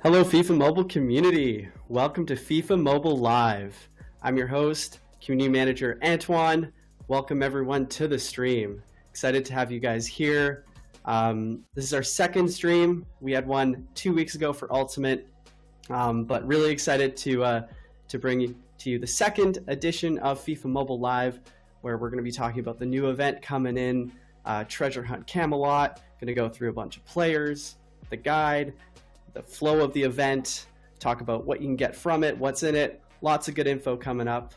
Hello, FIFA Mobile community. Welcome to FIFA Mobile Live. I'm your host, Community Manager Antoine. Welcome everyone to the stream. Excited to have you guys here. This is our second stream. We had one 2 weeks ago for Ultimate, but really excited to bring to you the second edition of FIFA Mobile Live, where we're going to be talking about the new event coming in, Treasure Hunt Camelot. Going to go through a bunch of players, the guide, the flow of the event, talk about what you can get from it, what's in it. Lots of good info coming up.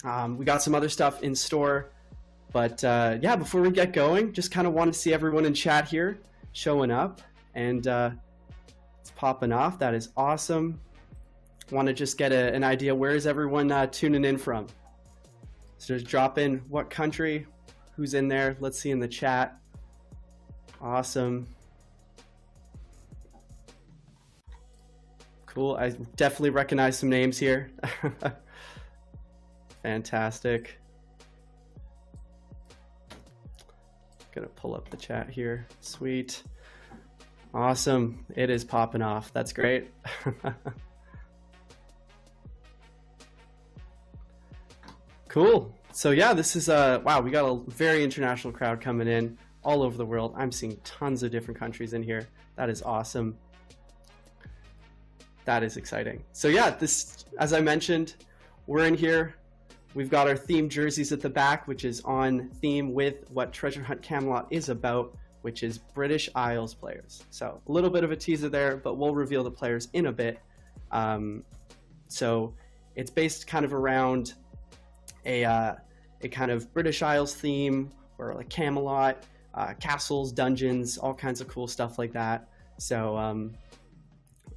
We got some other stuff in store, but yeah, before we get going, just kind of want to see everyone in chat here showing up, and it's popping off. That is awesome. Want to just get an idea, where is everyone tuning in from? So just drop in what country, who's in there. Let's see in the chat. Awesome. Cool. I definitely recognize some names here. Fantastic. Gonna pull up the chat here. Sweet. Awesome. It is popping off. That's great. Cool. So yeah, this is wow, we got a very international crowd coming in all over the world. I'm seeing tons of different countries in here. That is awesome. That is exciting. So yeah, this, as I mentioned, we're in here. We've got our themed jerseys at the back, which is on theme with what Treasure Hunt Camelot is about, which is British Isles players. So a little bit of a teaser there, but we'll reveal the players in a bit. So it's based kind of around a kind of British Isles theme, or like Camelot, castles, dungeons, all kinds of cool stuff like that. So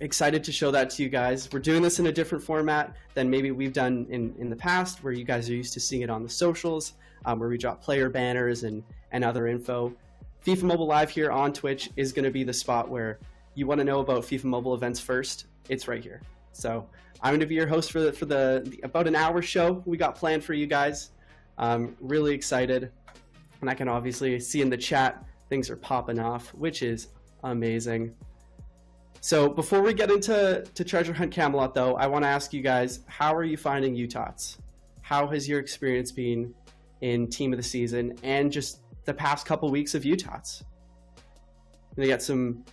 excited to show that to you guys. We're doing this in a different format than maybe we've done in the past, where you guys are used to seeing it on the socials, where we drop player banners and other info. FIFA Mobile Live here on Twitch is going to be the spot where you want to know about FIFA Mobile events first. It's right here. So I'm going to be your host for the about an hour show we got planned for you guys. Really excited, and I can obviously see in the chat things are popping off, which is amazing. So before we get into Treasure Hunt Camelot, though, I want to ask you guys, how are you finding TOTS? How has your experience been in Team of the Season and just the past couple weeks of TOTS? We got some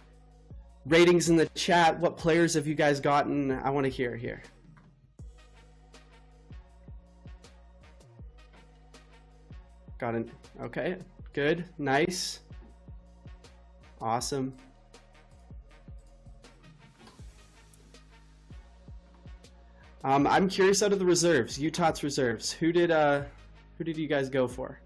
ratings in the chat. What players have you guys gotten? I want to hear here. Got it. Okay, good, nice, awesome. I'm curious, out of the reserves, TOTS reserves, who did you guys go for?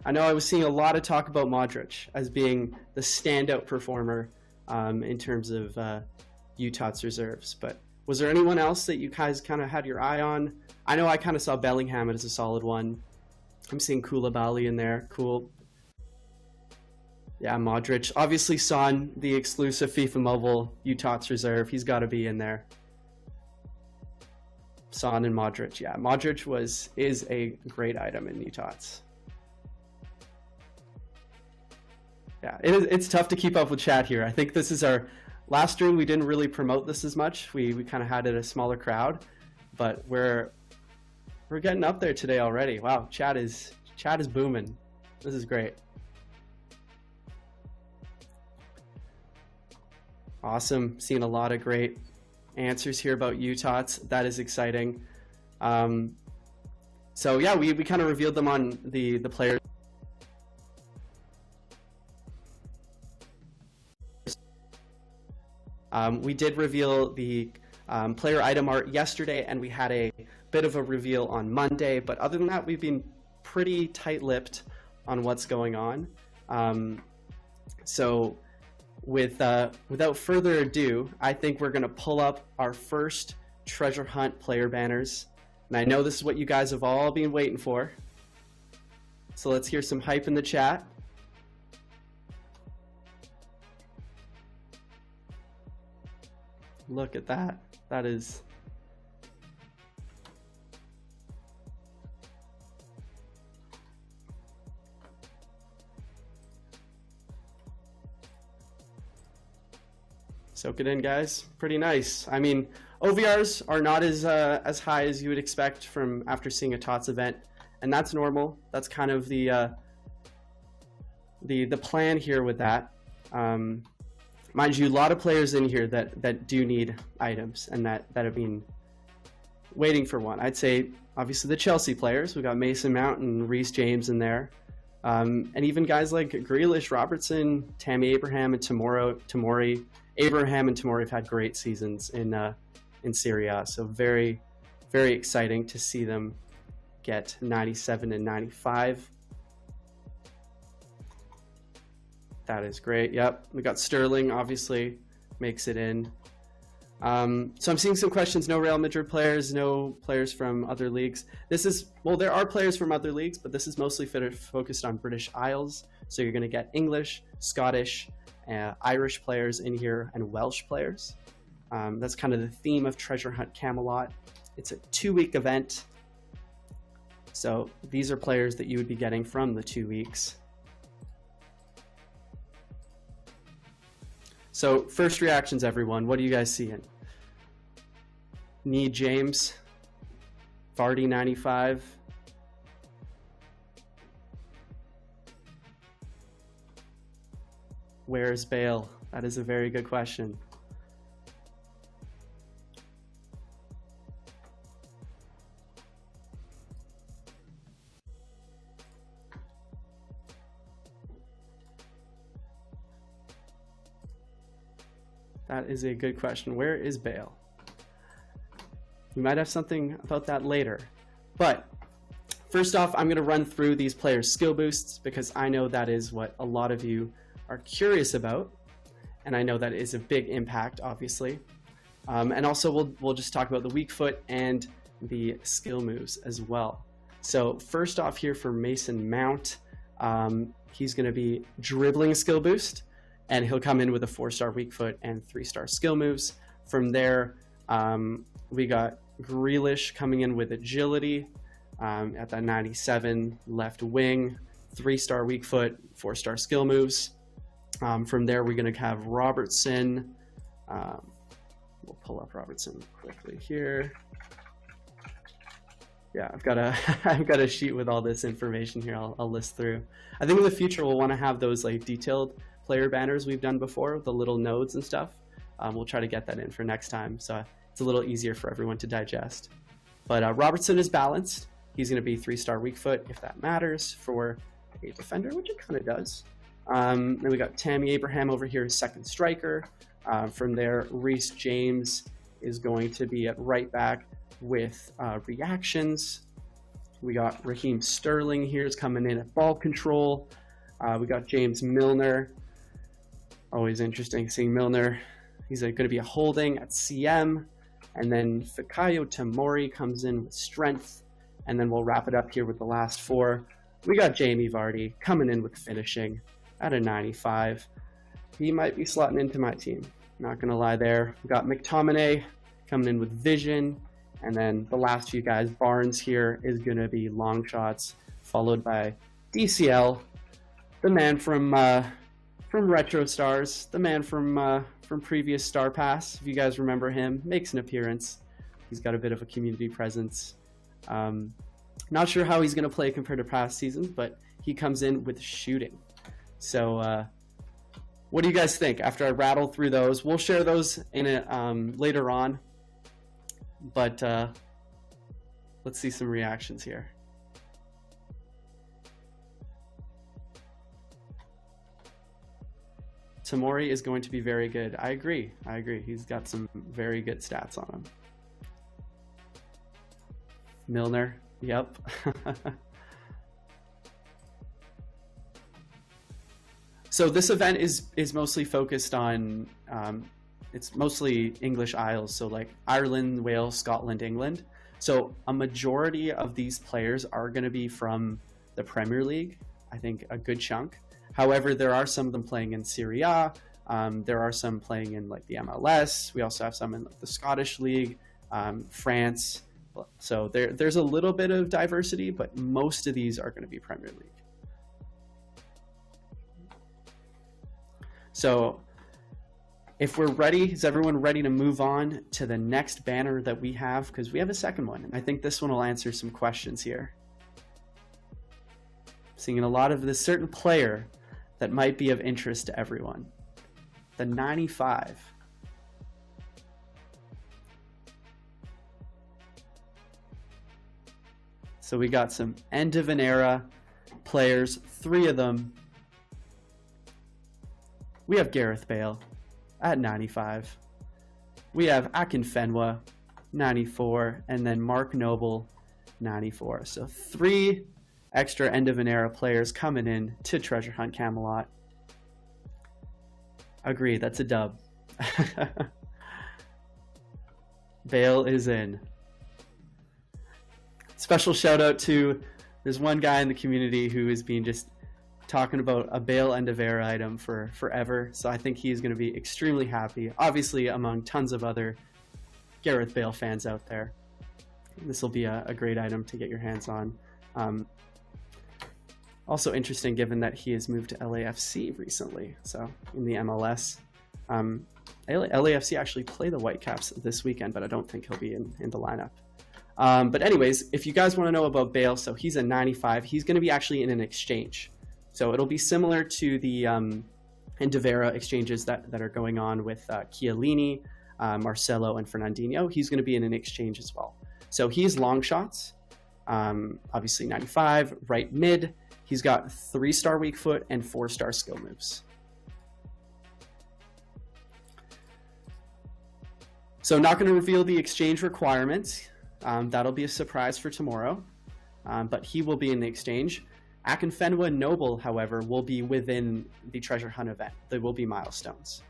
I know I was seeing a lot of talk about Modric as being the standout performer in terms of TOTS reserves, but was there anyone else that you guys kind of had your eye on? I know I kind of saw Bellingham as a solid one. I'm seeing Koulibaly in there. Cool. Yeah, Modric. Obviously, Son, the exclusive FIFA Mobile TOTS reserve. He's got to be in there. Son and Modric. Yeah, Modric is a great item in TOTS. Yeah, it's tough to keep up with chat here. I think this is our last stream. We didn't really promote this as much. We kind of had it a smaller crowd, but we're getting up there today already. Wow, chat is booming. This is great. Awesome. Seeing a lot of great answers here about TOTS. That is exciting. So yeah, we kind of revealed them on the players. We did reveal the player item art yesterday, and we had a bit of a reveal on Monday, but other than that, we've been pretty tight-lipped on what's going on. So without further ado, I think we're going to pull up our first Treasure Hunt player banners, and I know this is what you guys have all been waiting for. So let's hear some hype in the chat. Look at that. That is... Soak it in, guys. Pretty nice. I mean, OVRs are not as high as you would expect from after seeing a TOTS event, and that's normal. That's kind of the plan here with that. Mind you, a lot of players in here that do need items and that have been waiting for one. I'd say obviously the Chelsea players. We got Mason Mount and Reece James in there, and even guys like Grealish, Robertson, Tammy Abraham, and Tomori. Abraham and Tomori have had great seasons in Serie A, so very, very exciting to see them get 97 and 95. That is great. Yep, we got Sterling, obviously makes it in. So I'm seeing some questions. No Real Madrid players, no players from other leagues. There are players from other leagues, but this is mostly focused on British Isles. So you're going to get English, Scottish, Irish players in here, and Welsh players. That's kind of the theme of Treasure Hunt Camelot. It's a 2-week event. So these are players that you would be getting from the 2 weeks. So first reactions, everyone. What are you guys seeing? Need James. Vardy 95. Where's Bale? That is a very good question. That is a good question. Where is Bale? We might have something about that later. But first off, I'm going to run through these players' skill boosts because I know that is what a lot of you are curious about. And I know that is a big impact, obviously. And also we'll just talk about the weak foot and the skill moves as well. So first off here for Mason Mount, he's going to be dribbling skill boost. And he'll come in with a 4-star weak foot and 3-star skill moves. From there, we got Grealish coming in with agility at that 97 left wing, 3-star weak foot, 4-star skill moves. From there, we're going to have Robertson. We'll pull up Robertson quickly here. Yeah, I've got a sheet with all this information here. I'll list through. I think in the future we'll want to have those like detailed player banners we've done before, the little nodes and stuff. We'll try to get that in for next time, so it's a little easier for everyone to digest. But Robertson is balanced. He's going to be 3-star weak foot if that matters for a defender, which it kind of does. Then we got Tammy Abraham over here, second striker. From there, Reece James is going to be at right back with reactions. We got Raheem Sterling here is coming in at ball control. We got James Milner. Always interesting seeing Milner. He's going to be a holding at CM. And then Fikayo Tomori comes in with strength. And then we'll wrap it up here with the last 4. We got Jamie Vardy coming in with finishing at a 95. He might be slotting into my team. Not going to lie there. We got McTominay coming in with vision. And then the last few guys, Barnes here is going to be long shots, followed by DCL, the man from Retro Stars, the man from previous Star Pass. If you guys remember him, makes an appearance. He's got a bit of a community presence. Not sure how he's going to play compared to past seasons, but he comes in with shooting. So what do you guys think after I rattle through those? We'll share those in later on, but let's see some reactions here. Tomori is going to be very good. I agree. He's got some very good stats on him. Milner, yep. So this event is mostly focused on, it's mostly English Isles, so like Ireland, Wales, Scotland, England. So a majority of these players are going to be from the Premier League, I think a good chunk. However, there are some of them playing in Serie A. There are some playing in like the MLS. We also have some in like the Scottish League, France. So there's a little bit of diversity, but most of these are going to be Premier League. So if we're ready, is everyone ready to move on to the next banner that we have? Because we have a second one, and I think this one will answer some questions here. Seeing a lot of this certain player that might be of interest to everyone. The 95. So we got some end of an era players, 3 of them. We have Gareth Bale at 95. We have Akinfenwa, 94, and then Mark Noble, 94. So 3 extra end of an era players coming in to Treasure Hunt Camelot. Agree, that's a dub. Bale is in. Special shout out to, there's one guy in the community who has been just talking about a Bale end of era item for forever. So I think he's going to be extremely happy, obviously among tons of other Gareth Bale fans out there. This will be a great item to get your hands on. Also interesting given that he has moved to LAFC recently, so in the MLS. LAFC actually play the Whitecaps this weekend, but I don't think he'll be in the lineup. But anyways, if you guys want to know about Bale, so he's a 95. He's going to be actually in an exchange. So it'll be similar to the end of era exchanges that are going on with Chiellini, Marcelo, and Fernandinho. He's going to be in an exchange as well. So he's long shots, obviously 95, right mid. He's got 3-star weak foot and 4-star skill moves. So not going to reveal the exchange requirements. That'll be a surprise for tomorrow, but he will be in the exchange. Akinfenwa Noble, however, will be within the Treasure Hunt event. There will be milestones.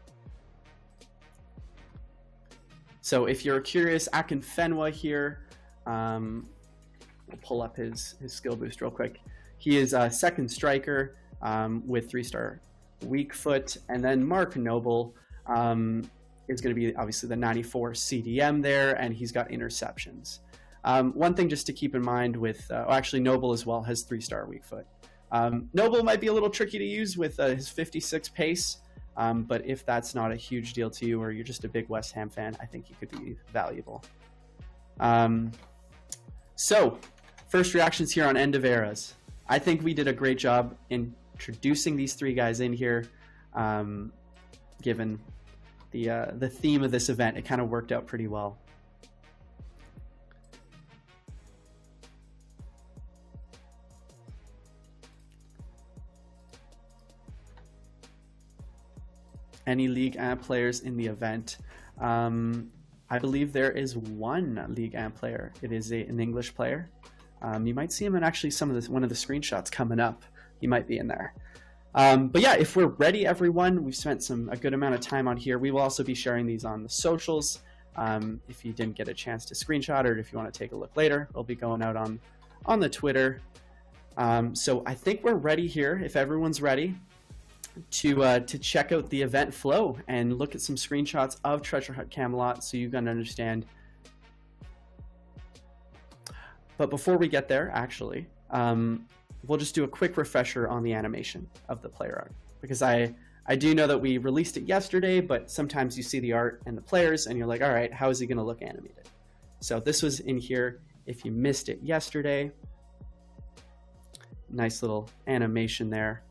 So if you're curious, Akinfenwa here, we'll pull up his skill boost real quick. He is a 2nd striker with 3-star weak foot, and then Mark Noble is going to be obviously the 94 CDM there, and he's got interceptions. One thing just to keep in mind with, actually Noble as well has 3-star weak foot. Noble might be a little tricky to use with his 56 pace, but if that's not a huge deal to you or you're just a big West Ham fan, I think he could be valuable. So, first reactions here on end of eras. I think we did a great job introducing these 3 guys in here, given the theme of this event. It kind of worked out pretty well. Any League 1 players in the event? I believe there is 1 League 1 player. It is an English player. You might see him in actually one of the screenshots coming up. He might be in there. But yeah, if we're ready, everyone, we've spent a good amount of time on here. We will also be sharing these on the socials. If you didn't get a chance to screenshot or if you want to take a look later, it'll be going out on the Twitter. So I think we're ready here, if everyone's ready, to check out the event flow and look at some screenshots of Treasure Hunt Camelot so you can understand. But before we get there, actually, we'll just do a quick refresher on the animation of the player art, because I do know that we released it yesterday, but sometimes you see the art and the players and you're like, all right, how is he going to look animated? So this was in here if you missed it yesterday. Nice little animation there.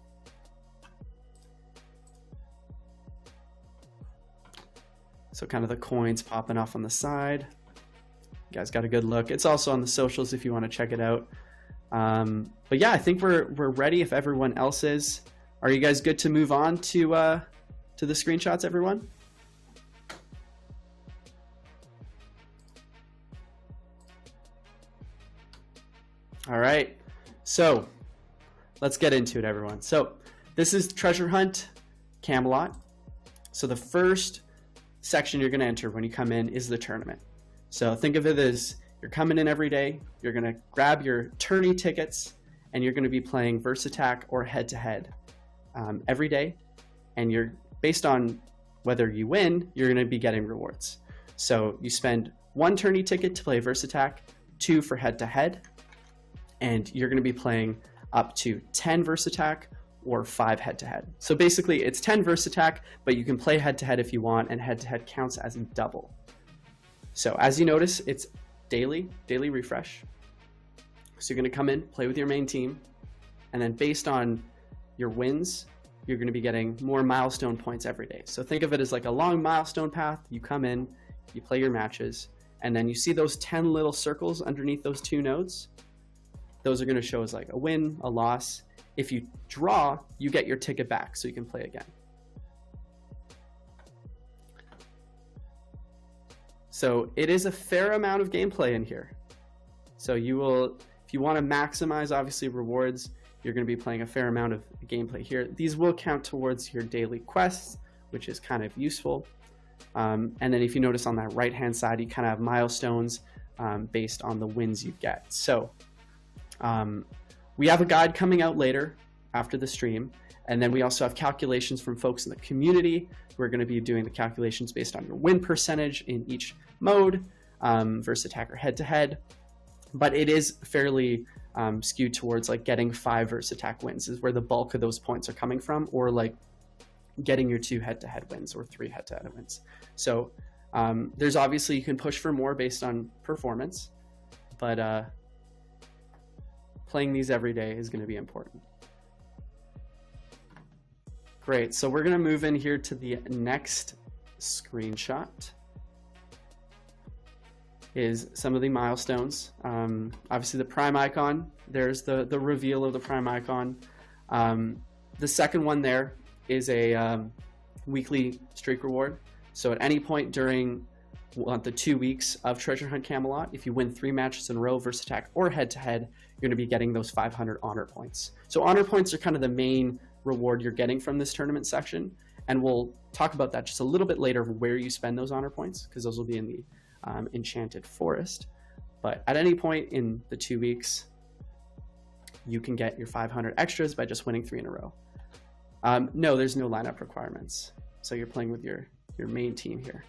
So kind of the coins popping off on the side. You guys got a good look. It's also on the socials if you want to check it out. But yeah, I think we're ready if everyone else is. Are you guys good to move on to the screenshots, everyone? All right, so let's get into it, everyone. So this is Treasure Hunt Camelot. So the first section you're going to enter when you come in is the tournament. So think of it as you're coming in every day, you're going to grab your tourney tickets, and you're going to be playing verse attack or head-to-head every day. And you're based on whether you win, you're going to be getting rewards. So you spend 1 tourney ticket to play verse attack, 2 for head-to-head, and you're going to be playing up to 10 verse attack or 5 head-to-head. So basically it's 10 verse attack, but you can play head-to-head if you want, and head-to-head counts as double. So as you notice, it's daily refresh. So you're going to come in, play with your main team, and then based on your wins, you're going to be getting more milestone points every day. So think of it as like a long milestone path. You come in, you play your matches, and then you see those 10 little circles underneath those 2 nodes. Those are going to show as like a win, a loss. If you draw, you get your ticket back so you can play again. So it is a fair amount of gameplay in here. So you will, if you want to maximize obviously rewards, you're going to be playing a fair amount of gameplay here. These will count towards your daily quests, which is kind of useful. And then if you notice on that right hand side, you kind of have milestones based on the wins you get. So we have a guide coming out later after the stream. And then we also have calculations from folks in the community who are going to be doing the calculations based on your win percentage in each mode, versus attacker head-to-head. But it is fairly skewed towards like getting 5 versus attack wins is where the bulk of those points are coming from, or like getting your 2 head-to-head wins or 3 head-to-head wins. So there's obviously, you can push for more based on performance, but playing these every day is going to be important. Great, so we're going to move in here to the next screenshot. Is some of the milestones. Obviously the prime icon, there's the reveal of the prime icon. The second one there is a weekly streak reward. So at any point during the 2 weeks of Treasure Hunt Camelot, if you win 3 matches in a row versus attack or head-to-head, you're going to be getting those 500 honor points. So honor points are kind of the main reward you're getting from this tournament section, and we'll talk about that just a little bit later, where you spend those honor points, because those will be in the Enchanted Forest. But at any point in the 2 weeks, you can get your 500 extras by just winning 3 in a row. No, there's no lineup requirements, so you're playing with your main team here.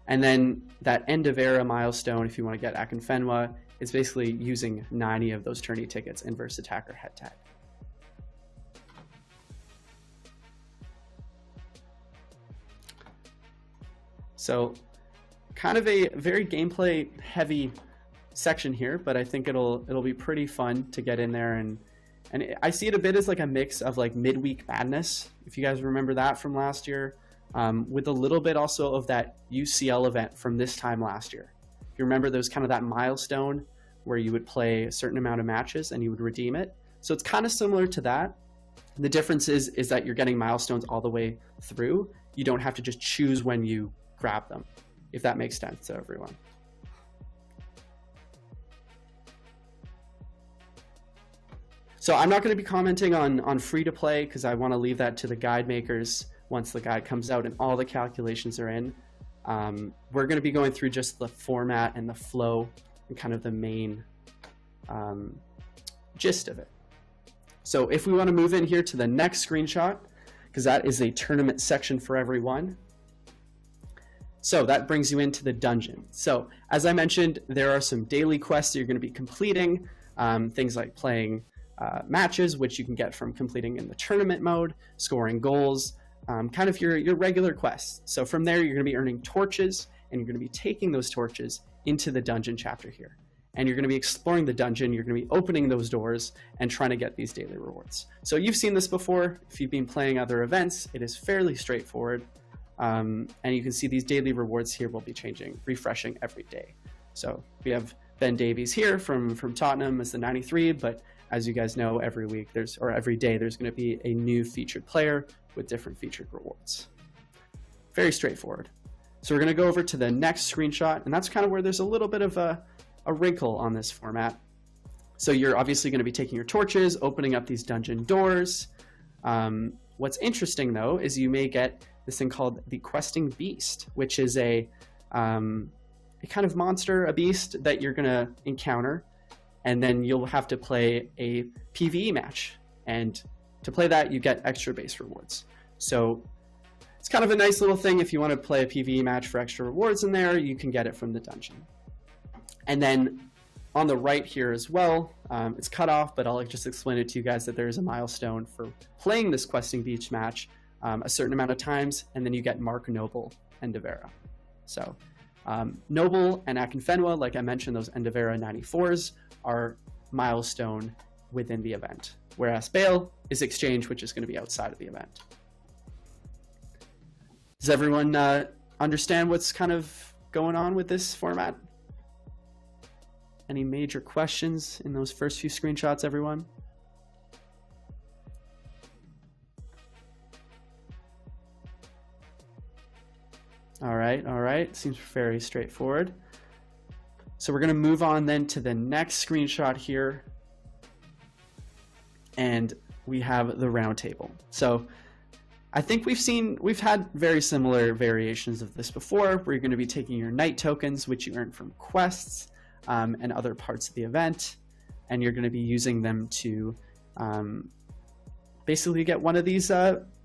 And then that end of era milestone, if you want to get Akinfenwa, is basically using 90 of those tourney tickets in versus attacker head-to-head. So kind of a very gameplay heavy section here, but I think it'll be pretty fun to get in there, and I see it a bit as like a mix of like midweek madness, if you guys remember that from last year, with a little bit also of that UCL event from this time last year. If you remember, there was kind of that milestone where you would play a certain amount of matches and you would redeem it. So it's kind of similar to that. The difference is that you're getting milestones all the way through. You don't have to just choose when you grab them, if that makes sense to everyone. So I'm not going to be commenting on free to play, because I want to leave that to the guide makers once the guide comes out and all the calculations are in. We're going to be going through just the format and the flow and kind of the main gist of it. So if we want to move in here to the next screenshot, because that is a tournament section for everyone. So that brings you into the dungeon. So as I mentioned, there are some daily quests that you're going to be completing, things like playing matches, which you can get from completing in the tournament mode, scoring goals, kind of your regular quests. So from there, you're going to be earning torches, and you're going to be taking those torches into the dungeon chapter here. And you're going to be exploring the dungeon, you're going to be opening those doors and trying to get these daily rewards. So you've seen this before. If you've been playing other events, it is fairly straightforward. And you can see these daily rewards here will be changing, refreshing every day. So we have Ben Davies here from Tottenham as the 93, but as you guys know, every week every day there's going to be a new featured player with different featured rewards. Very straightforward. So we're going to go over to the next screenshot, and that's kind of where there's a little bit of a wrinkle on this format. So you're obviously going to be taking your torches, opening up these dungeon doors. What's interesting though is you may get this thing called the Questing Beast, which is a kind of monster, a beast that you're going to encounter, and then you'll have to play a PvE match. And to play that, you get extra base rewards. So it's kind of a nice little thing. If you want to play a PvE match for extra rewards in there, you can get it from the dungeon. And then On the right here as well, it's cut off, but I'll just explain it to you guys that there is a milestone for playing this Questing Beach match a certain amount of times, and then you get Mark Noble Endavera. So Noble and Akinfenwa, like I mentioned, those Endavera 94s are milestone within the event, whereas Bale is exchange, which is going to be outside of the event. Does everyone understand what's kind of going on with this format? Any major questions in those first few screenshots, everyone? All right, seems very straightforward. So we're gonna move on then to the next screenshot here. And we have the round table. So I think we've had very similar variations of this before, where you're gonna be taking your night tokens, which you earn from quests, and other parts of the event, and you're going to be using them to basically get one of these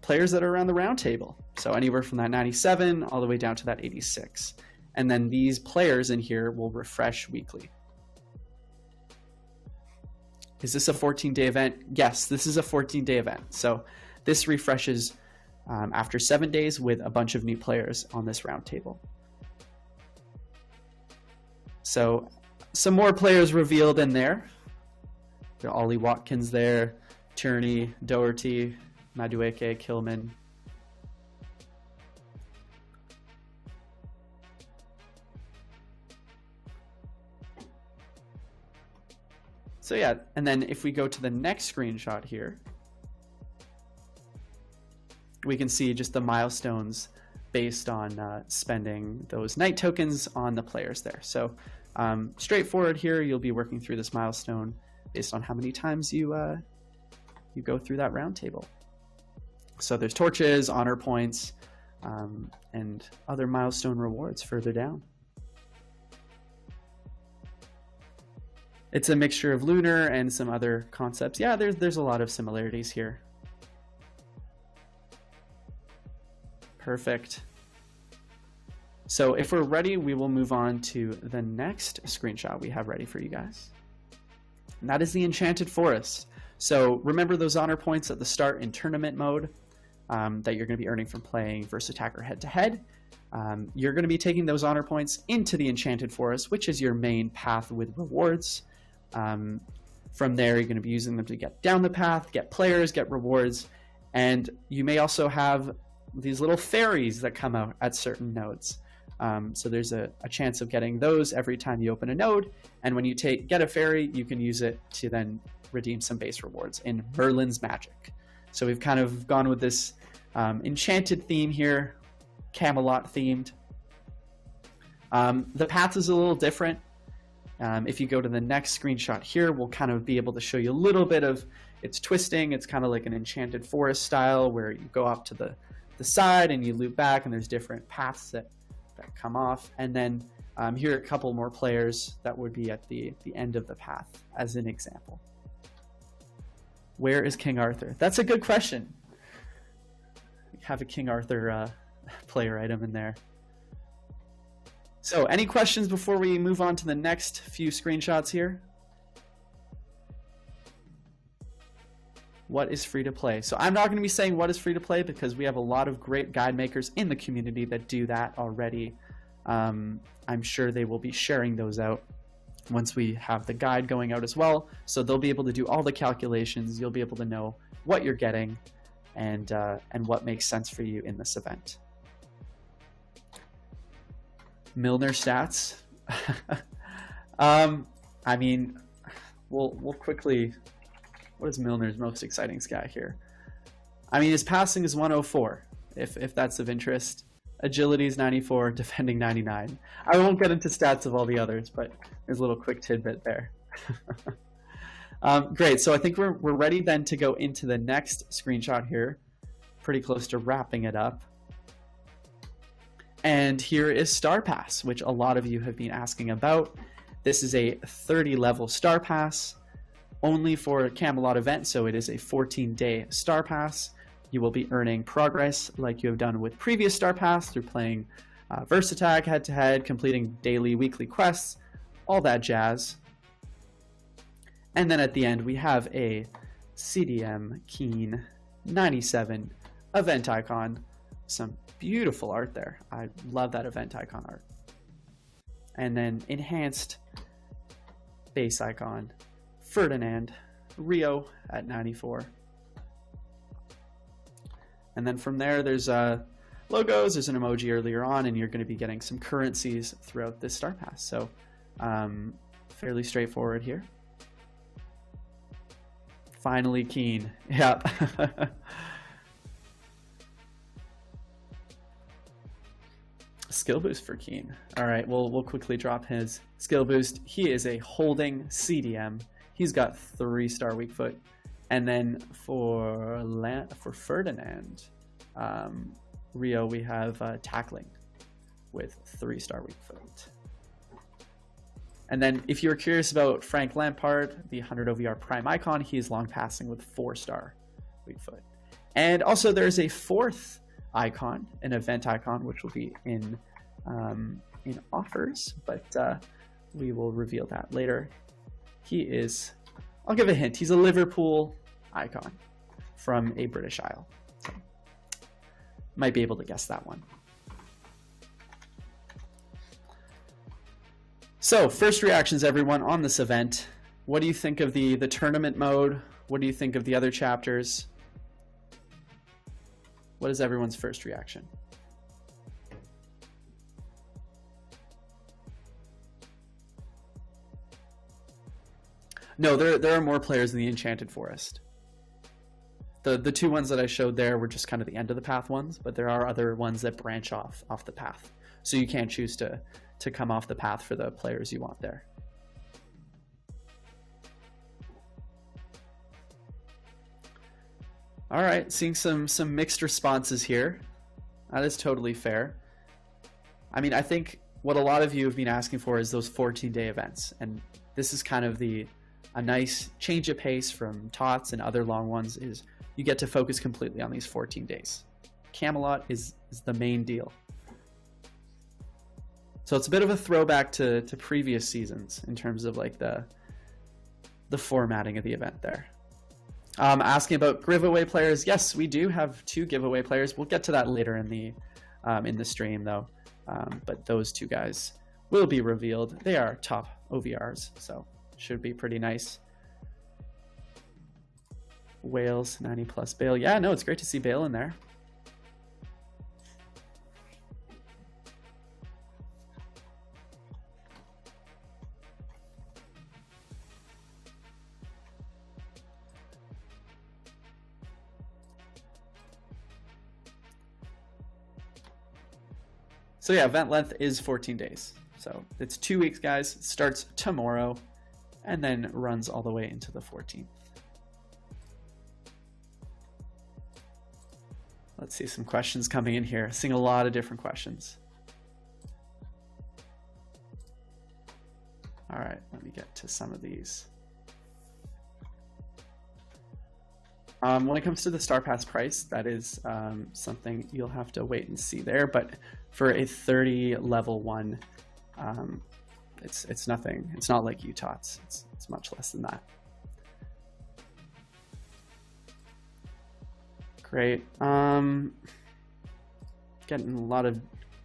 players that are around the round table. So anywhere from that 97 all the way down to that 86. And then these players in here will refresh weekly. Is this a 14-day event? Yes, this is a 14-day event. So this refreshes after 7 days with a bunch of new players on this round table. So some more players revealed in there. There are Ollie Watkins there, Tierney, Doherty, Madueke, Kilman. So yeah, and then if we go to the next screenshot here, we can see just the milestones based on spending those night tokens on the players there. So straightforward here, you'll be working through this milestone based on how many times you go through that round table. So there's torches, honor points, and other milestone rewards further down. It's a mixture of lunar and some other concepts. Yeah, there's a lot of similarities here. Perfect. So if we're ready, we will move on to the next screenshot we have ready for you guys. And that is the Enchanted Forest. So remember those honor points at the start in tournament mode that you're going to be earning from playing versus attacker head-to-head. You're going to be taking those honor points into the Enchanted Forest, which is your main path with rewards. From there, you're going to be using them to get down the path, get players, get rewards, and you may also have these little fairies that come out at certain nodes. So there's a chance of getting those every time you open a node, and when you get a fairy, you can use it to then redeem some base rewards in Merlin's Magic. So we've kind of gone with this enchanted theme here, Camelot themed. The path is a little different. If you go to the next screenshot here, we'll kind of be able to show you a little bit of its twisting. It's kind of like an Enchanted Forest style where you go up to the side and you loop back, and there's different paths that come off. And then here are a couple more players that would be at the end of the path as an example. Where is King Arthur? That's a good question. We have a King Arthur player item in there. So any questions before we move on to the next few screenshots here? What is free to play? So I'm not going to be saying what is free to play because we have a lot of great guide makers in the community that do that already. I'm sure they will be sharing those out once we have the guide going out as well. So they'll be able to do all the calculations. You'll be able to know what you're getting and what makes sense for you in this event. Milner stats. I mean, we'll quickly. What is Milner's most exciting stat here? I mean, his passing is 104, if that's of interest. Agility is 94, defending 99. I won't get into stats of all the others, but there's a little quick tidbit there. Great, so I think we're ready then to go into the next screenshot here. Pretty close to wrapping it up. And here is Star Pass, which a lot of you have been asking about. This is a 30 level Star Pass, only for a Camelot event, so it is a 14-day Star Pass. You will be earning progress like you have done with previous Star Pass through playing Versattack head-to-head, completing daily, weekly quests, all that jazz. And then at the end, we have a CDM Keen 97 event icon. Some beautiful art there. I love that event icon art. And then enhanced base icon, Ferdinand, Rio at 94. And then from there, there's logos, there's an emoji earlier on, and you're going to be getting some currencies throughout this Star Pass. So fairly straightforward here. Finally Keen. Yep. Skill boost for Keen. All right, we'll quickly drop his skill boost. He is a holding CDM. He's got 3-star weak foot. And then for Ferdinand, Rio, we have tackling with 3-star weak foot. And then if you're curious about Frank Lampard, the 100 OVR prime icon, he is long passing with 4-star weak foot. And also there's a 4th icon, an event icon, which will be in offers, but we will reveal that later. He is, I'll give a hint, he's a Liverpool icon from a British Isle. So, might be able to guess that one. So, first reactions, everyone, on this event. What do you think of the tournament mode? What do you think of the other chapters? What is everyone's first reaction? No, there are more players in the Enchanted Forest. The 2 ones that I showed there were just kind of the end of the path ones, but there are other ones that branch off the path. So you can choose to come off the path for the players you want there. All right, seeing some mixed responses here. That is totally fair. I mean, I think what a lot of you have been asking for is those 14-day events, and this is kind of a nice change of pace from TOTS and other long ones. Is you get to focus completely on these 14 days. Camelot is the main deal. So it's a bit of a throwback to previous seasons in terms of like the formatting of the event there. Asking about giveaway players. Yes, we do have 2 giveaway players. We'll get to that later in the stream though. But those 2 guys will be revealed. They are top OVRs, so should be pretty nice. Wales 90 plus Bale. Yeah, no, it's great to see Bale in there. So yeah, event length is 14 days. So it's 2 weeks, guys. It starts tomorrow and then runs all the way into the 14th. Let's see some questions coming in here. Seeing a lot of different questions. All right, let me get to some of these. When it comes to the Star Pass price, that is something you'll have to wait and see there. But for a 30 level 1, it's nothing. It's not like TOTS. It's much less than that. Great. Getting a lot of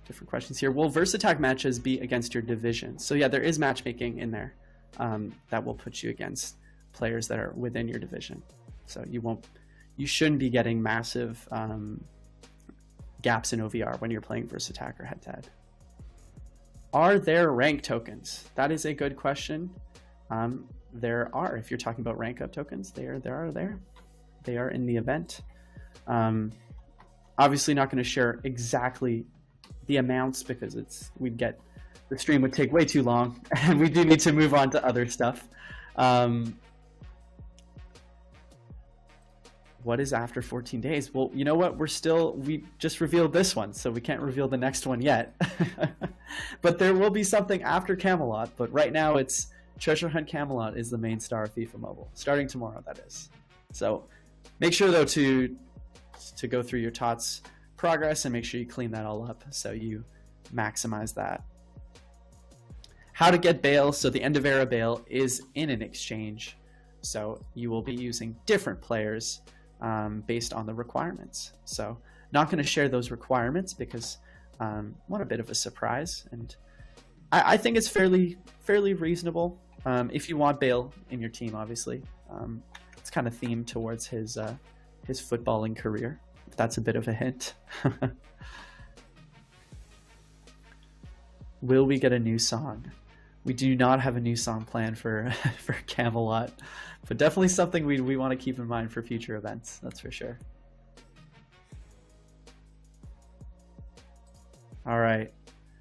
different questions here. Will Versattack matches be against your division? So yeah, there is matchmaking in there that will put you against players that are within your division. So you shouldn't be getting massive gaps in OVR when you're playing Versattack or head-to-head. Are there rank tokens? That is a good question. There are. If you're talking about rank up tokens, they are there. They are in the event. Obviously not going to share exactly the amounts because the stream would take way too long, and we do need to move on to other stuff. What is after 14 days? Well, you know what? We just revealed this one, so we can't reveal the next one yet. But there will be something after Camelot, but right now it's Treasure Hunt Camelot is the main star of FIFA Mobile, starting tomorrow, that is. So make sure, though, to go through your TOTS progress and make sure you clean that all up so you maximize that. How to get Bale. So the end of era Bale is in an exchange. So you will be using different players based on the requirements. So not going to share those requirements because want a bit of a surprise, and I think it's fairly reasonable. If you want Bale in your team, obviously, it's kind of themed towards his footballing career. If that's a bit of a hint. Will we get a new song? We do not have a new song planned for Camelot, but definitely something we want to keep in mind for future events. That's for sure. All right.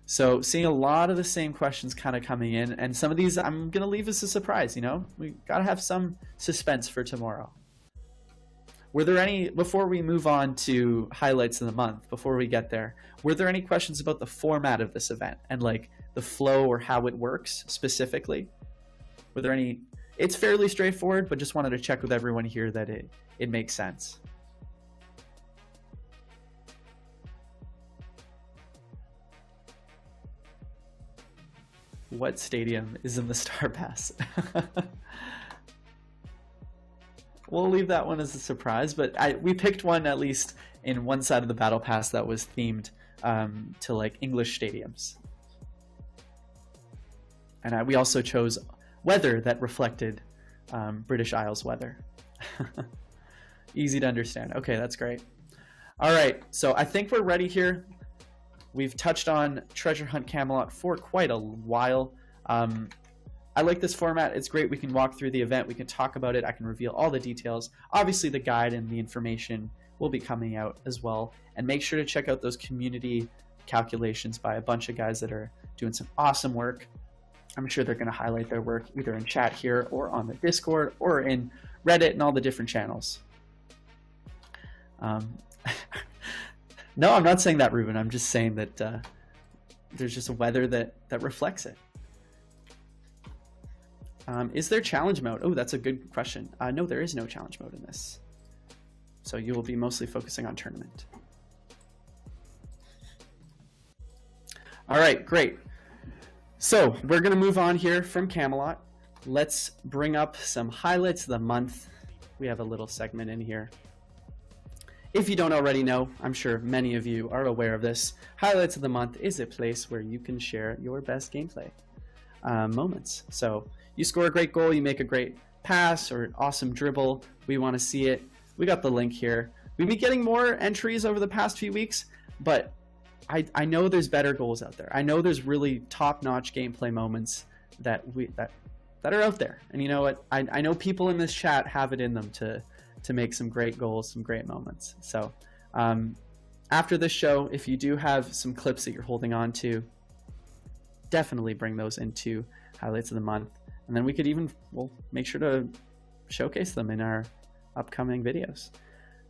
So seeing a lot of the same questions kind of coming in, and some of these I'm going to leave as a surprise, you know? We got to have some suspense for tomorrow. Were there any, before we move on to highlights of the month, before we get there, were there any questions about the format of this event and like the flow or how it works specifically? Were there any? It's fairly straightforward, but just wanted to check with everyone here that it makes sense. What stadium is in the Star Pass? We'll leave that one as a surprise, but we picked one at least in one side of the Battle Pass that was themed to like English stadiums. And we also chose weather that reflected British Isles weather. Easy to understand. Okay, that's great. All right, so I think we're ready here. We've touched on Treasure Hunt Camelot for quite a while. I like this format. It's great. We can walk through the event. We can talk about it. I can reveal all the details. Obviously, the guide and the information will be coming out as well. And make sure to check out those community calculations by a bunch of guys that are doing some awesome work. I'm sure they're going to highlight their work either in chat here or on the Discord or in Reddit and all the different channels. No, I'm not saying that, Ruben. I'm just saying that there's just a weather that reflects it. Is there challenge mode? Oh, that's a good question. No, there is no challenge mode in this. So you will be mostly focusing on tournament. All right, great. So we're going to move on here from Camelot. Let's bring up some highlights of the month. We have a little segment in here. If you don't already know, I'm sure many of you are aware of this. Highlights of the month is a place where you can share your best gameplay moments. So you score a great goal, you make a great pass or awesome dribble. We want to see it. We got the link here. We've been getting more entries over the past few weeks, but I know there's better goals out there. I know there's really top-notch gameplay moments that are out there. And you know what? I know people in this chat have it in them to make some great goals, some great moments. So after this show, if you do have some clips that you're holding on to, definitely bring those into highlights of the month. And then we could we'll make sure to showcase them in our upcoming videos.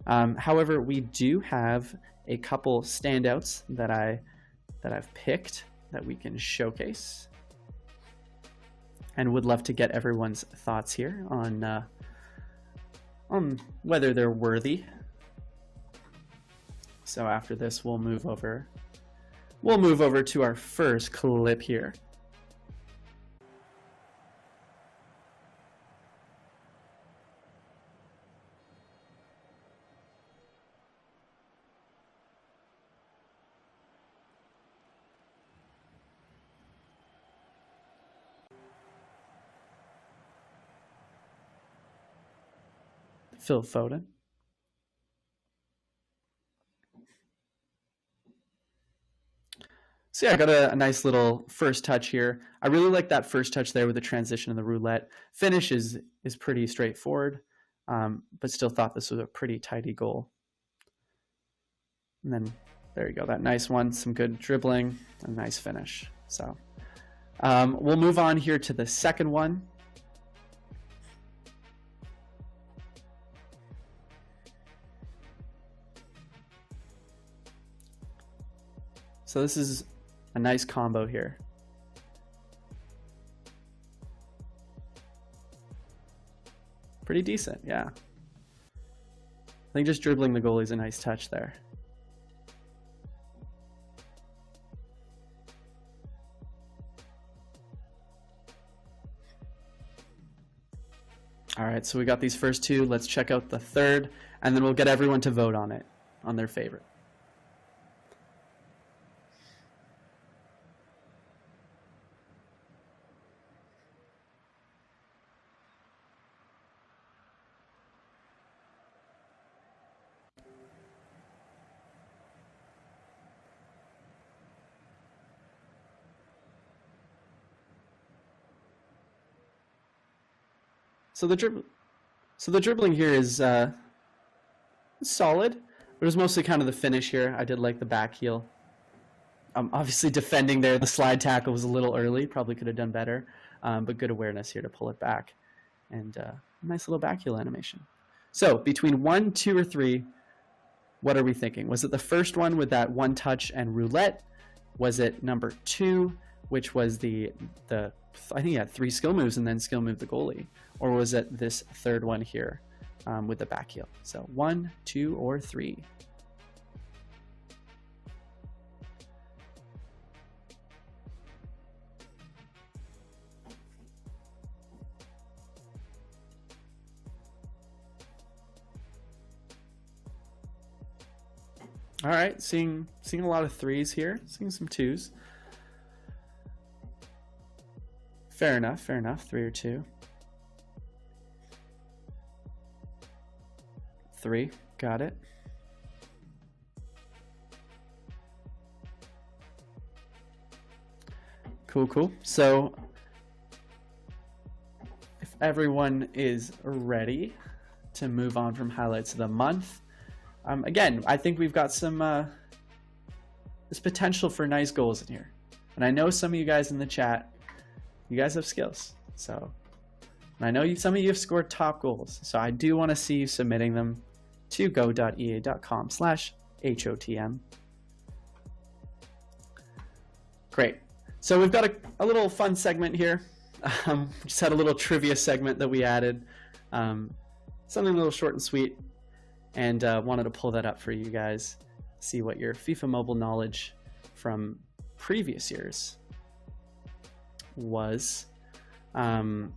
However, we do have a couple standouts that I've picked that we can showcase, and would love to get everyone's thoughts here on whether they're worthy. So after this, we'll move over to our first clip here. Phil Foden. So yeah, I got a nice little first touch here. I really like that first touch there with the transition and the roulette. Finish is pretty straightforward, but still thought this was a pretty tidy goal. And then there you go, that nice one, some good dribbling, a nice finish. So we'll move on here to the second one. So this is a nice combo here. Pretty decent, yeah. I think just dribbling the goalie is a nice touch there. All right, so we got these first two. Let's check out the third, and then we'll get everyone to vote on it, on their favorite. So the dribbling here is solid, but it was mostly kind of the finish here. I did like the back heel. Obviously defending there, the slide tackle was a little early. Probably could have done better, but good awareness here to pull it back. And nice little back heel animation. So between 1, 2, or 3, what are we thinking? Was it the first one with that one touch and roulette? Was it number 2, which was the I think he had 3 skill moves and then skill move the goalie? Or was it this third one here with the back heel? So 1, 2, or 3. All right, seeing a lot of 3s here, seeing some 2s. Fair enough, 3 or 2. 3, got it. Cool. So if everyone is ready to move on from highlights of the month, again, I think we've got some there's potential for nice goals in here. And I know some of you guys in the chat, you guys have skills. So, and I know some of you have scored top goals. So I do want to see you submitting them to go.ea.com/HOTM. Great. So we've got a little fun segment here. Just had a little trivia segment that we added. Something a little short and sweet. And wanted to pull that up for you guys. See what your FIFA Mobile knowledge from previous years was. So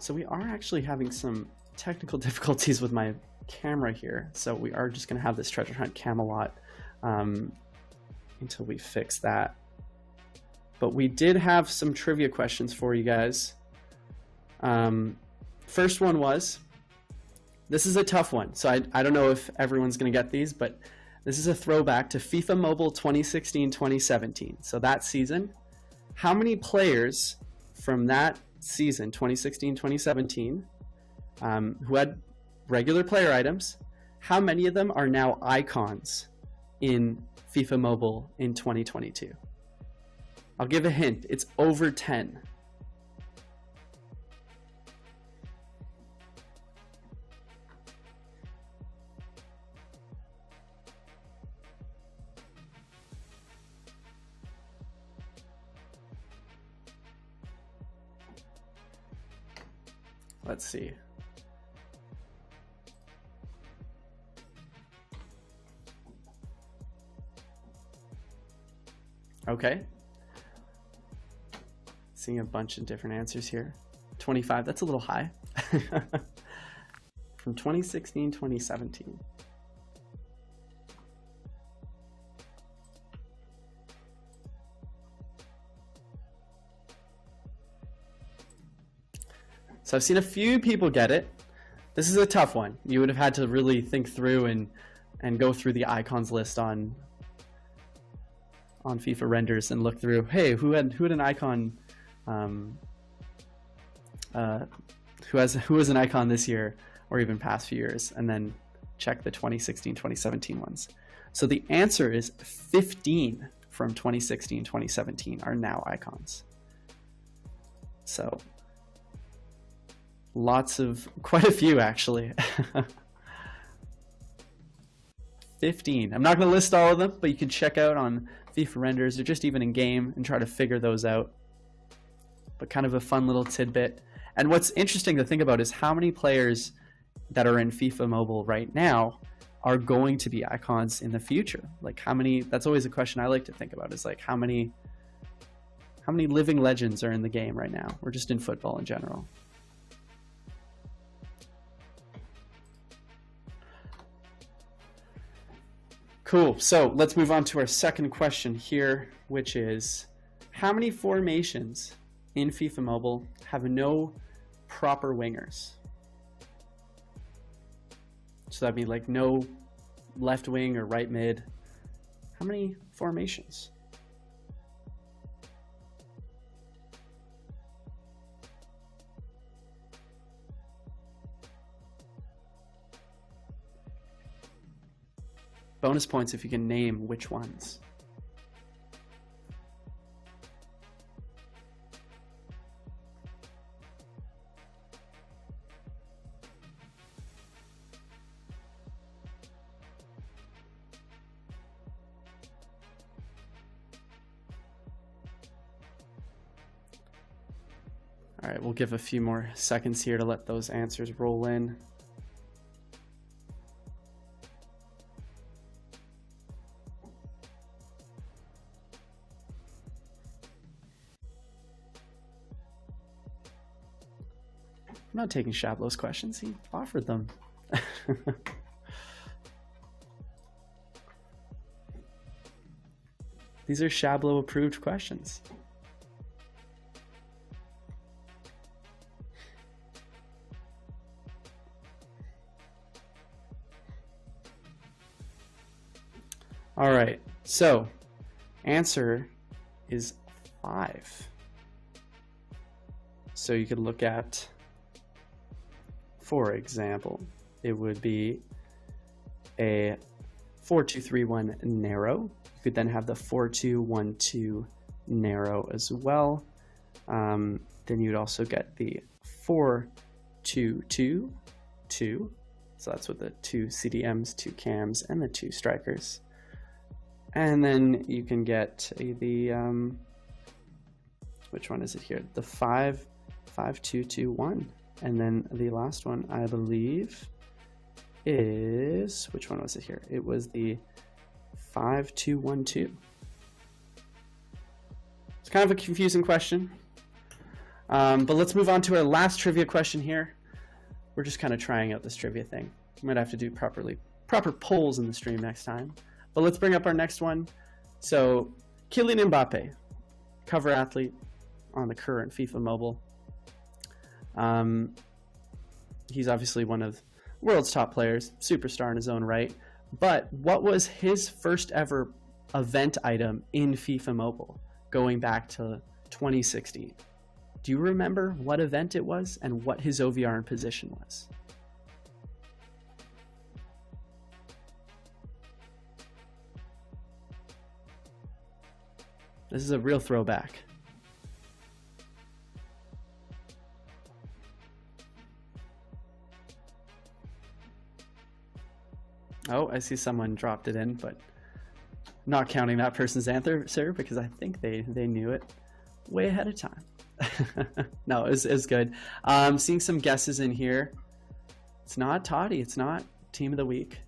we are actually having some technical difficulties with my camera here, so we are just going to have this treasure hunt Camelot until we fix that. But we did have some trivia questions for you guys. First one was, this is a tough one, so I don't know if everyone's going to get these, but this is a throwback to FIFA Mobile 2016-2017. So that season, how many players from that season, 2016-2017, who had regular player items, how many of them are now icons in FIFA Mobile in 2022? I'll give a hint. It's over 10. Let's see. Okay. Seeing a bunch of different answers here. 25, that's a little high. From 2016-2017. So I've seen a few people get it. This is a tough one. You would have had to really think through and go through the icons list on FIFA renders and look through, hey, who had an icon, who was an icon this year or even past few years, and then check the 2016-2017 ones. So the answer is 15 from 2016-2017 are now icons. So quite a few actually. 15. I'm not going to list all of them, but you can check out on FIFA renders or just even in game and try to figure those out. But kind of a fun little tidbit. And what's interesting to think about is how many players that are in FIFA Mobile right now are going to be icons in the future. Like how many, that's always a question I like to think about, is like how many living legends are in the game right now, or just in football in general. Cool. So let's move on to our second question here, which is, how many formations in FIFA Mobile have no proper wingers? So that'd be like no left wing or right mid. How many formations? Bonus points if you can name which ones. All right, we'll give a few more seconds here to let those answers roll in. I'm not taking Shablow's questions. He offered them. These are Shablow approved questions. All right, so answer is 5. So you could look at, for example, it would be a 4-2-3-1 narrow. You could then have the 4-2-1-2 narrow as well. Then you'd also get the 4-2-2-2. So that's with the 2 CDMs, 2 cams, and the 2 strikers. And then you can get the, which one is it here? The 5-2-2-1. And then the last one, I believe, is, which one was it here? It was the 5-2-1-2. It's kind of a confusing question. But let's move on to our last trivia question here. We're just kind of trying out this trivia thing. We might have to do proper polls in the stream next time. But let's bring up our next one. So, Kylian Mbappe, cover athlete on the current FIFA Mobile. He's obviously one of the world's top players, superstar in his own right. But what was his first ever event item in FIFA Mobile going back to 2016? Do you remember what event it was and what his OVR and position was? This is a real throwback. Oh, I see someone dropped it in, but not counting that person's answer because I think they knew it way ahead of time. No, it was good. Seeing some guesses in here. It's not Toddy. It's not Team of the Week.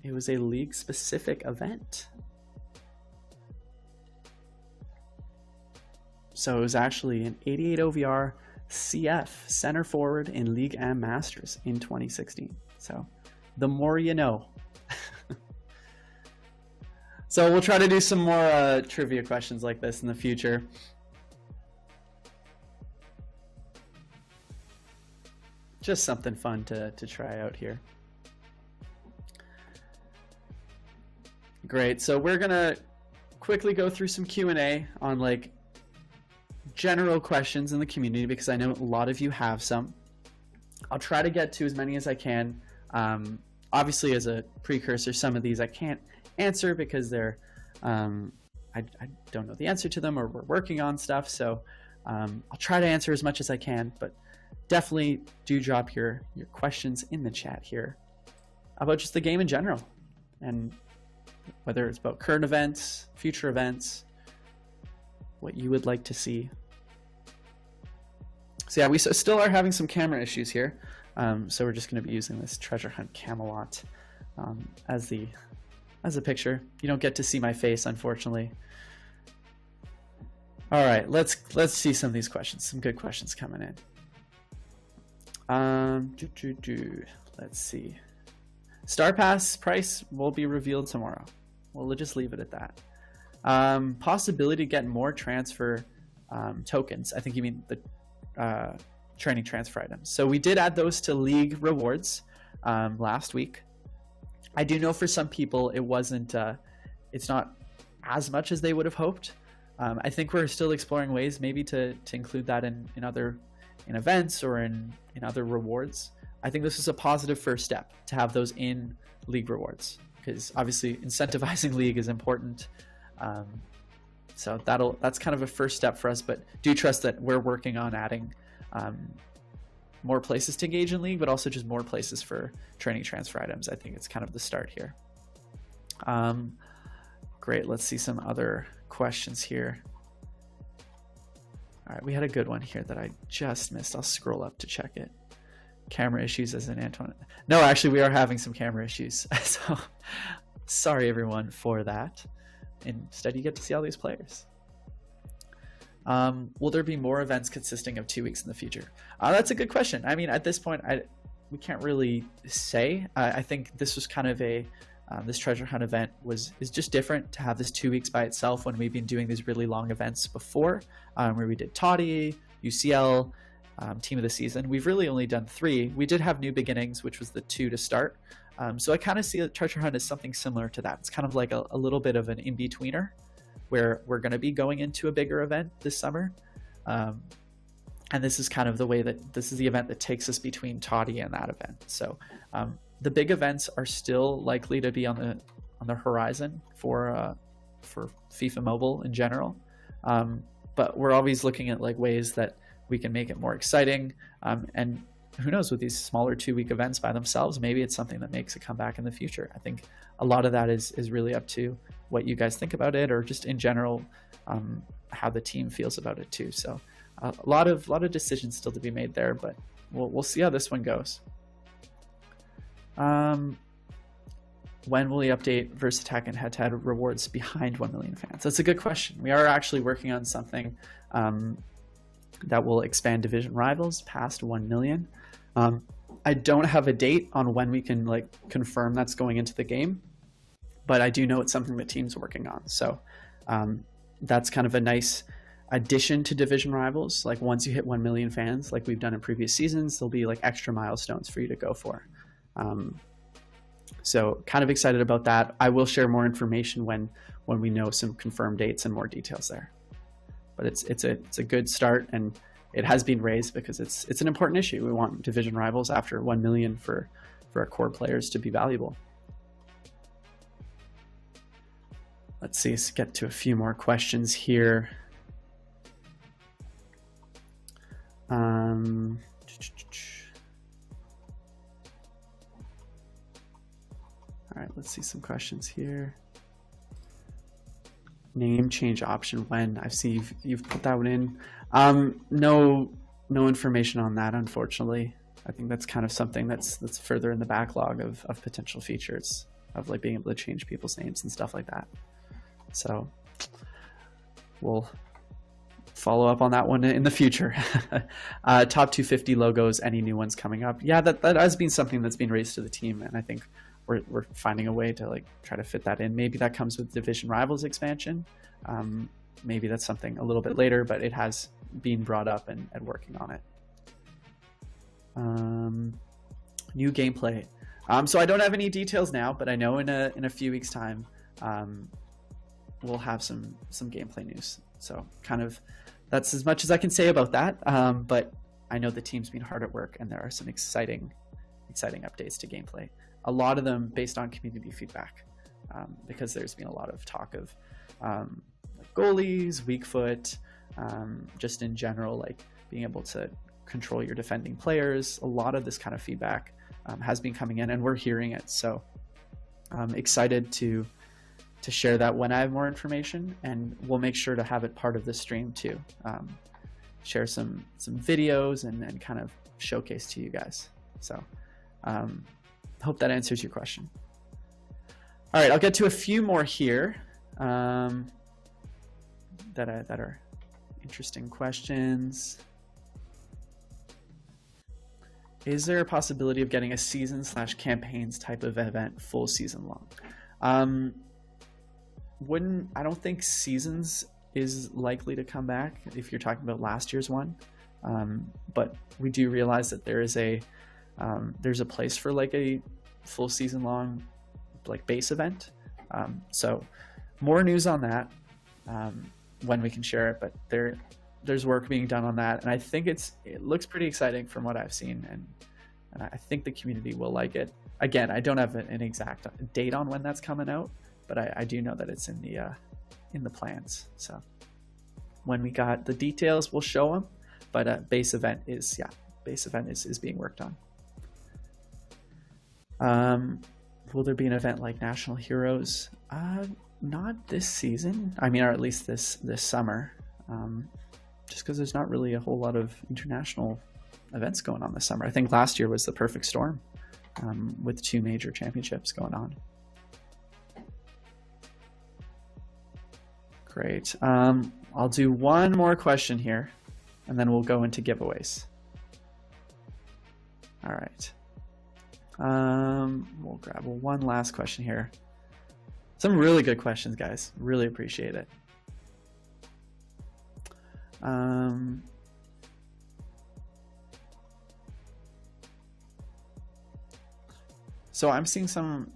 It was a league-specific event. So it was actually an 88 OVR CF center forward in League and Masters in 2016. So the more you know. So we'll try to do some more trivia questions like this in the future. Just something fun to try out here. Great. So we're gonna quickly go through some Q&A on like general questions in the community because I know a lot of you have some. I'll try to get to as many as I can. Obviously, as a precursor, some of these I can't answer because they're I don't know the answer to them or we're working on stuff. So I'll try to answer as much as I can, but definitely do drop your questions in the chat here about just the game in general and whether it's about current events, future events, what you would like to see. So yeah, we still are having some camera issues here. So we're just going to be using this treasure hunt Camelot as a picture. You don't get to see my face, unfortunately. All right, let's see some of these questions. Some good questions coming in. Let's see. Star Pass price will be revealed tomorrow. we'll just leave it at that. Possibility to get more transfer tokens. I think you mean the training transfer items. So we did add those to league rewards last week. I do know for some people it wasn't, it's not as much as they would have hoped. I think we're still exploring ways maybe to include that in events or in other rewards. I think this is a positive first step to have those in league rewards, because obviously incentivizing league is important. So that's kind of a first step for us, but do trust that we're working on adding more places to engage in league, but also just more places for training transfer items. I think it's kind of the start here. Great, let's see some other questions here. All right, we had a good one here that I just missed. I'll scroll up to check it. Camera issues as in Antoine. No, actually we are having some camera issues. So sorry everyone for that. Instead you get to see all these players. Will there be more events consisting of 2 weeks in the future? That's a good question. I mean, at this point, we can't really say. I think this was kind of this treasure hunt event is just different to have this 2 weeks by itself when we've been doing these really long events before, where we did TOTS, UCL, team of the season. We've really only done 3. We did have new beginnings, which was the 2 to start. So I kind of see the treasure hunt as something similar to that. It's kind of like a little bit of an in-betweener, where we're going to be going into a bigger event this summer. And this is kind of the way that this is the event that takes us between TOTS and that event. So the big events are still likely to be on the horizon for FIFA Mobile in general. But we're always looking at like ways that we can make it more exciting. And who knows, with these smaller 2-week events by themselves, maybe it's something that makes a comeback in the future. I think a lot of that is really up to what you guys think about it, or just in general, how the team feels about it too. So a lot of decisions still to be made there, but we'll see how this one goes. When will we update Verse Attack and head-to-head rewards behind 1 million fans? That's a good question. We are actually working on something that will expand division rivals past 1 million. I don't have a date on when we can like confirm that's going into the game, but I do know it's something the team's working on. So that's kind of a nice addition to division rivals. Like once you hit 1 million fans, like we've done in previous seasons, there'll be like extra milestones for you to go for. So kind of excited about that. I will share more information when we know some confirmed dates and more details there. But it's a good start, and it has been raised because it's an important issue. We want division rivals after 1 million for our core players to be valuable. Let's get to a few more questions here. All right, let's see some questions here. Name change option when? I see you've put that one in. No information on that, unfortunately. I think that's kind of something that's further in the backlog of potential features of like being able to change people's names and stuff like that. So we'll follow up on that one in the future. Top 250 logos, any new ones coming up? Yeah, that has been something that's been raised to the team, and I think we're finding a way to like try to fit that in. Maybe that comes with Division Rivals expansion. Maybe that's something a little bit later, but it has been brought up and working on it. New gameplay. So I don't have any details now, but I know in a few weeks' time we'll have some gameplay news. So kind of that's as much as I can say about that. But I know the team's been hard at work, and there are some exciting updates to gameplay. A lot of them based on community feedback, because there's been a lot of talk of like goalies, weak foot, just in general, like being able to control your defending players. A lot of this kind of feedback has been coming in, and we're hearing it. So I'm excited to share that when I have more information, and we'll make sure to have it part of the stream too. Share some videos and kind of showcase to you guys. So hope that answers your question. All right, I'll get to a few more here that are interesting questions. Is there a possibility of getting a season/campaigns type of event full season long? I don't think Seasons is likely to come back if you're talking about last year's one. But we do realize that there's a place for like a full season long like base event. So more news on that when we can share it, but there's work being done on that, and I think it looks pretty exciting from what I've seen, and I think the community will like it. Again, I don't have an exact date on when that's coming out, but I do know that it's in the plans. So when we got the details, we'll show them. But base event is being worked on. Will there be an event like National Heroes? Not this season. I mean, or at least this summer. Just because there's not really a whole lot of international events going on this summer. I think last year was the perfect storm with 2 major championships going on. Great. I'll do one more question here, and then we'll go into giveaways. All right. We'll grab one last question here. Some really good questions, guys. Really appreciate it. So I'm seeing some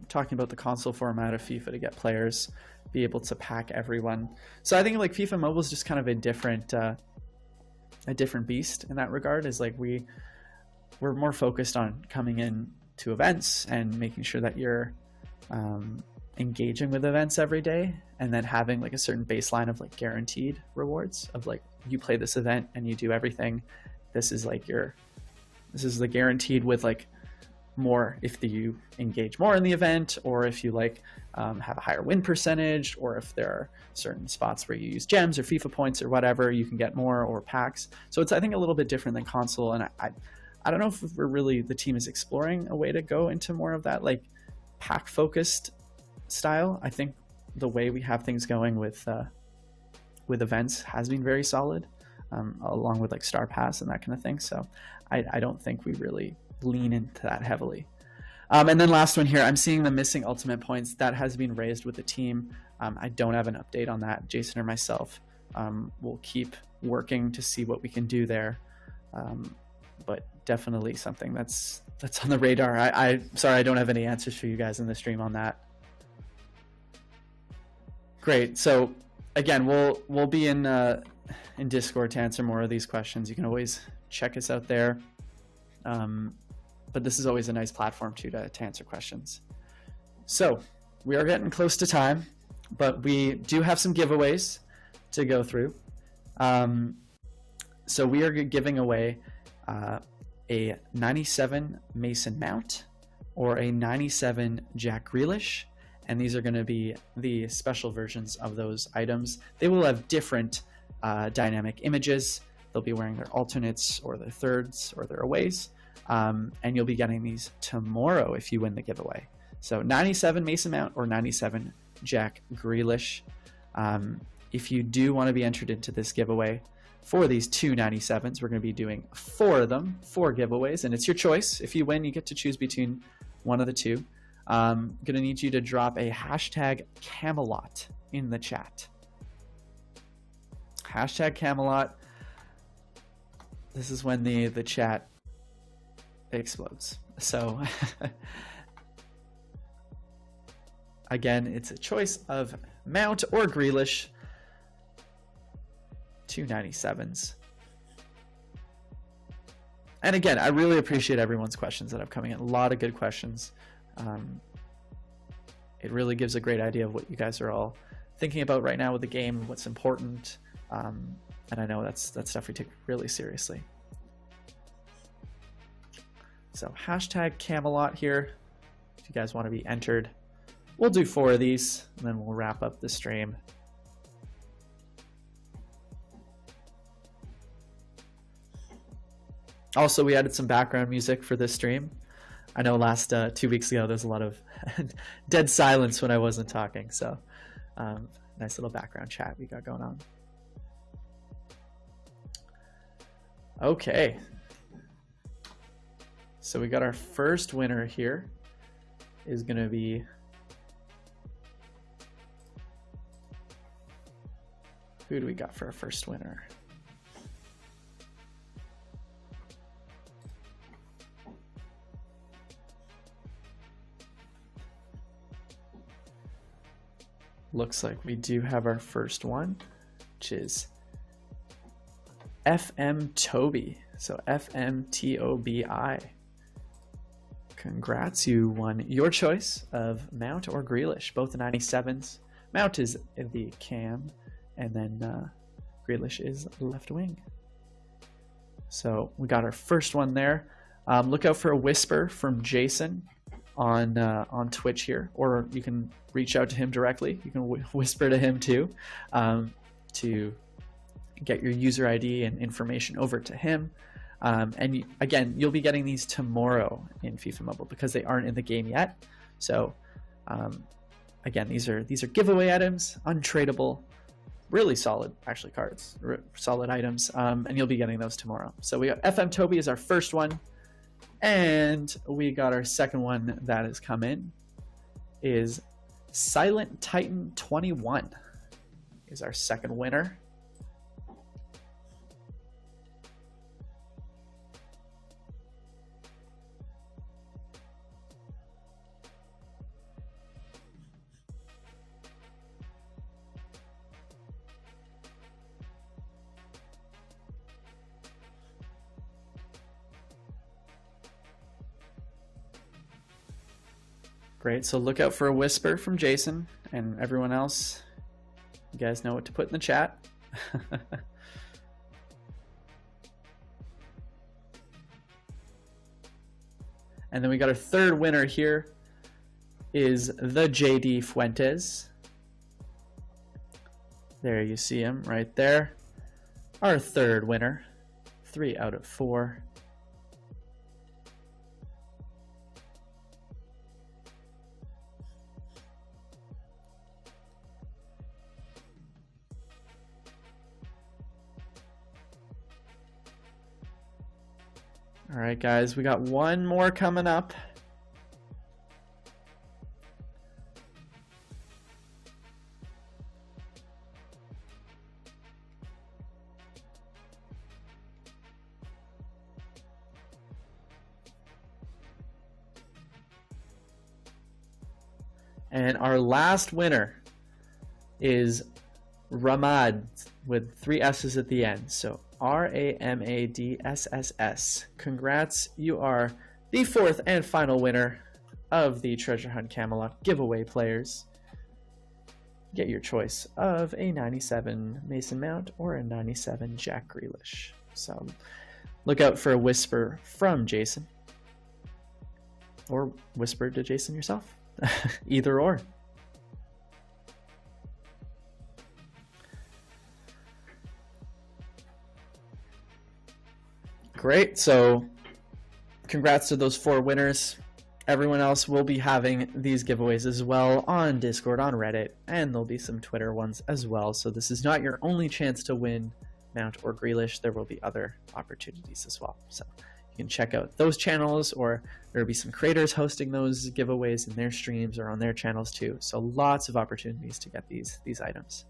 talking about the console format of FIFA to get players be able to pack everyone. So I think like FIFA Mobile is just kind of a different beast in that regard. Is like we're more focused on coming in to events and making sure that you're engaging with events every day, and then having like a certain baseline of like guaranteed rewards of like, you play this event and you do everything. This is the guaranteed with like more if you engage more in the event, or if you like have a higher win percentage, or if there are certain spots where you use gems or FIFA points or whatever, you can get more, or packs. So it's, I think, a little bit different than console, and I don't know if the team is exploring a way to go into more of that like pack focused style. I think the way we have things going with events has been very solid, along with like Star Pass and that kind of thing. So I don't think we really lean into that heavily. And then last one here, I'm seeing the missing ultimate points. That has been raised with the team. I don't have an update on that. Jason or myself will keep working to see what we can do there. But definitely something that's on the radar. Sorry, I don't have any answers for you guys in the stream on that. Great. So again, we'll be in Discord to answer more of these questions. You can always check us out there. But this is always a nice platform too to answer questions. So we are getting close to time, but we do have some giveaways to go through. So we are giving away a 97 Mason Mount or a 97 Jack Grealish, and these are going to be the special versions of those items. They will have different dynamic images. They'll be wearing their alternates or their thirds or their aways, and you'll be getting these tomorrow if you win the giveaway. So 97 Mason Mount or 97 Jack Grealish. If you do want to be entered into this giveaway for these two 97s, we're going to be doing 4 of them, 4 giveaways, and it's your choice. If you win, you get to choose between one of the two. I'm going to need you to drop a hashtag Camelot in the chat. Hashtag Camelot. This is when the chat explodes. So again, it's a choice of Mount or Grealish. 2 97s. And again, I really appreciate everyone's questions that have come in. A lot of good questions. It really gives a great idea of what you guys are all thinking about right now with the game and what's important. And I know that's stuff we take really seriously. So hashtag Camelot here, if you guys want to be entered. We'll do 4 of these, and then we'll wrap up the stream. Also, we added some background music for this stream. I know last 2 weeks ago, there's a lot of dead silence when I wasn't talking. So nice little background chat we got going on. Okay. So we got our first winner here is going to be Who do we got for our first winner? Looks like we do have our first one, which is FM Toby. So FMTOBI. Congrats, you won your choice of Mount or Grealish, both the 97s. Mount is the cam, and then Grealish is left wing. So we got our first one there. Look out for a whisper from Jason on Twitch here, or you can reach out to him directly. You can whisper to him too, to get your user ID and information over to him. And again, you'll be getting these tomorrow in FIFA Mobile because they aren't in the game yet. So again, these are giveaway items, untradeable, really solid actually cards, solid items, and you'll be getting those tomorrow. So we got FM Toby is our first one, and we got our second one that has come in is Silent Titan 21 is our second winner. Great, so look out for a whisper from Jason, and everyone else, you guys know what to put in the chat. And then we got our third winner here is the JD Fuentes. There you see him right there. Our third winner, 3 out of 4. All right, guys, we got one more coming up. And our last winner is Ramad with 3 S's at the end. So RAMADSSS. Congrats, you are the 4th and final winner of the Treasure Hunt Camelot giveaway players. Get your choice of a 97 Mason Mount or a 97 Jack Grealish. So look out for a whisper from Jason, or whisper to Jason yourself. Either or. Great, so congrats to those 4 winners. Everyone else will be having these giveaways as well on Discord, on Reddit, and there'll be some Twitter ones as well. So this is not your only chance to win Mount or Grealish. There will be other opportunities as well. So you can check out those channels, or there'll be some creators hosting those giveaways in their streams or on their channels too. So lots of opportunities to get these items.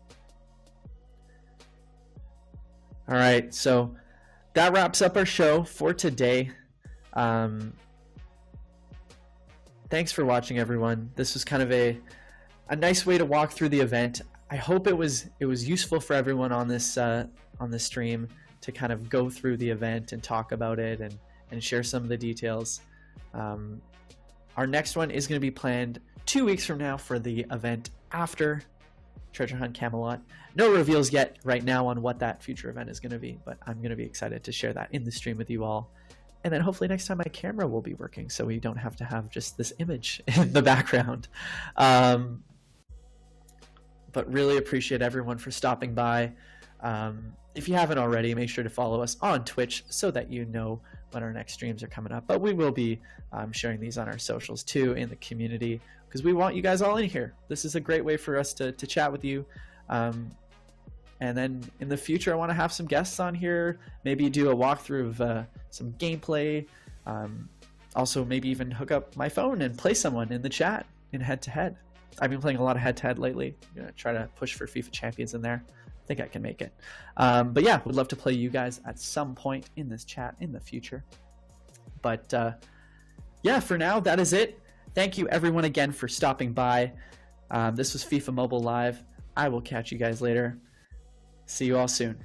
All right, so that wraps up our show for today. Thanks for watching, everyone. This was kind of a nice way to walk through the event. I hope it was useful for everyone on this stream to kind of go through the event and talk about it and share some of the details. Our next one is going to be planned 2 weeks from now for the event after Treasure Hunt Camelot. No reveals yet right now on what that future event is going to be, but I'm going to be excited to share that in the stream with you all. And then hopefully next time my camera will be working, so we don't have to have just this image in the background. But really appreciate everyone for stopping by. If you haven't already, make sure to follow us on Twitch so that you know when our next streams are coming up. But we will be sharing these on our socials too in the community, because we want you guys all in here. This is a great way for us to chat with you. And then in the future, I want to have some guests on here, maybe do a walkthrough of some gameplay. Also, maybe even hook up my phone and play someone in the chat in head-to-head. I've been playing a lot of head-to-head lately. I'm going to try to push for FIFA Champions in there. think I can make it. But yeah, would love to play you guys at some point in this chat in the future. But yeah, for now, that is it. Thank you everyone again for stopping by. This was FIFA Mobile Live. I will catch you guys later. See you all soon.